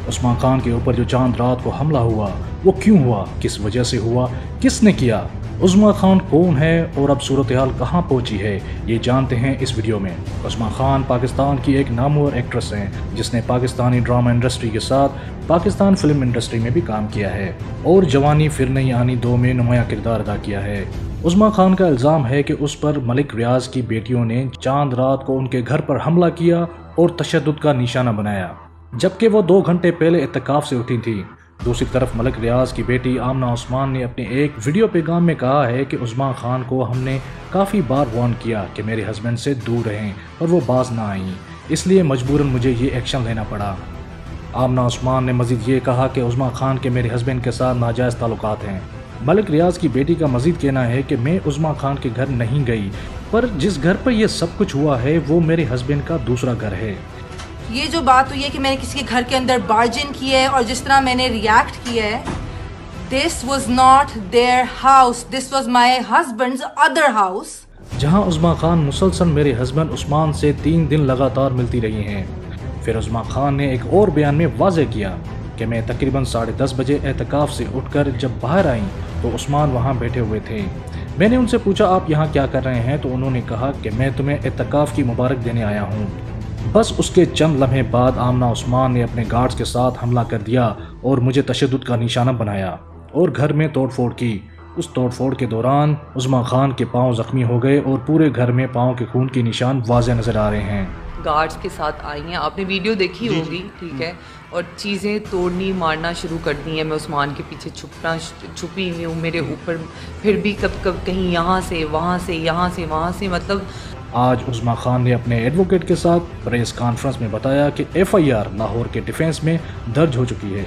उस्मान खान के ऊपर जो चांद रात को हमला हुआ वो क्यों हुआ, किस वजह से हुआ, किसने किया, उस्मान खान कौन है और अब सूरत हाल कहाँ पहुँची है, ये जानते हैं इस वीडियो में। उस्मान खान पाकिस्तान की एक नामवर एक्ट्रेस हैं जिसने पाकिस्तानी ड्रामा इंडस्ट्री के साथ पाकिस्तान फिल्म इंडस्ट्री में भी काम किया है और जवानी फिर नहीं आनी 2 में नुमायां किरदार अदा किया है। उस्मान खान का इल्ज़ाम है कि उस पर मलिक रियाज की बेटियों ने चांद रात को उनके घर पर हमला किया और तशद्दुद का निशाना बनाया, जबकि वो 2 घंटे पहले इत्तेकाफ से उठी थी। दूसरी तरफ मलिक रियाज की बेटी आमना उस्मान ने अपने एक वीडियो पैगाम में कहा है कि उस्मान खान को हमने काफ़ी बार वार्न किया कि मेरे हस्बैंड से दूर रहें और वो बाज ना आईं, इसलिए मजबूरन मुझे ये एक्शन लेना पड़ा। आमना उस्मान ने मजीद ये कहा कि उस्मान खान के मेरे हस्बैंड के साथ नाजायज़ ताल्लुकात हैं। मलिक रियाज की बेटी का मजीद कहना है कि मैं उस्मान खान के घर नहीं गई, पर जिस घर पर यह सब कुछ हुआ है वो मेरे हस्बैंड का दूसरा घर है। ये जो बात हुई है कि मैंने किसी के घर के अंदर बार्ज इन किया है और जिस तरह मैंने रिएक्ट किया है, this was not their house, this was my husbands other house. जहां उस्मान खान मुसलसल मेरे हस्बैंड उस्मान से 3 दिन लगातार मिलती रही हैं। फिर उस्मान खान ने एक और बयान में वाज़ेह किया कि मैं तकरीबन 10:30 बजे एहतिकाफ से उठकर जब बाहर आई तो उस्मान वहां बैठे हुए थे। मैंने उनसे पूछा आप यहाँ क्या कर रहे हैं, तो उन्होंने कहा कि मैं तुम्हें एहतिकाफ की मुबारक देने आया हूँ। बस उसके चंद लम्हे बाद आमना उस्मान ने अपने गार्ड्स के साथ हमला कर दिया और मुझे तशद्दुद का निशाना बनाया और घर में तोड़फोड़ की। उस तोड़फोड़ के दौरान उस्मान खान के पांव जख्मी हो गए और पूरे घर में पांव के खून के निशान वाज़ेह नज़र आ रहे हैं। गार्ड्स के साथ आई हैं, आपने वीडियो देखी होगी, ठीक है, और चीज़ें तोड़नी मारना शुरू कर दी हैं। मैं उस्मान के पीछे छुपी हुई हूँ, मेरे ऊपर फिर भी कब कब कहीं यहाँ से वहाँ से, यहाँ से वहाँ से, मतलब। आज उस्मान खान ने अपने एडवोकेट के साथ प्रेस कॉन्फ्रेंस में बताया कि FIR लाहौर के डिफेंस में दर्ज हो चुकी है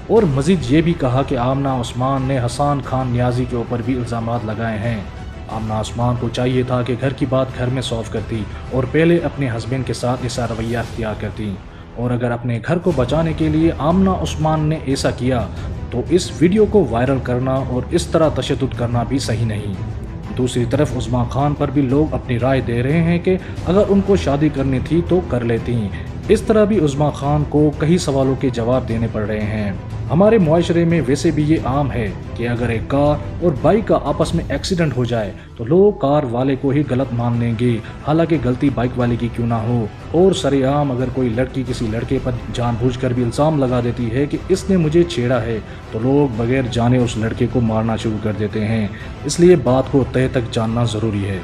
और मजीद ये भी कहा कि आमना उस्मान ने हसन खान नियाजी के ऊपर भी इल्ज़ामात लगाए हैं। आमना उस्मान को चाहिए था कि घर की बात घर में सॉल्व करती और पहले अपने हस्बैंड के साथ ऐसा रवैया अख्तियार करती, और अगर अपने घर को बचाने के लिए आमना उस्मान ने ऐसा किया तो इस वीडियो को वायरल करना और इस तरह तशद्दुद करना भी सही नहीं। दूसरी तरफ उस्मान खान पर भी लोग अपनी राय दे रहे हैं कि अगर उनको शादी करनी थी तो कर लेती। इस तरह भी उस्मान खान को कई सवालों के जवाब देने पड़ रहे हैं। हमारे मुआशरे में वैसे भी ये आम है कि अगर एक कार और बाइक का आपस में एक्सीडेंट हो जाए तो लोग कार वाले को ही गलत मान लेंगे, हालांकि गलती बाइक वाले की क्यों ना हो। और सरेआम अगर कोई लड़की किसी लड़के पर जानबूझकर भी इल्ज़ाम लगा देती है कि इसने मुझे छेड़ा है तो लोग बगैर जाने उस लड़के को मारना शुरू कर देते हैं। इसलिए बात को तह तक जानना ज़रूरी है।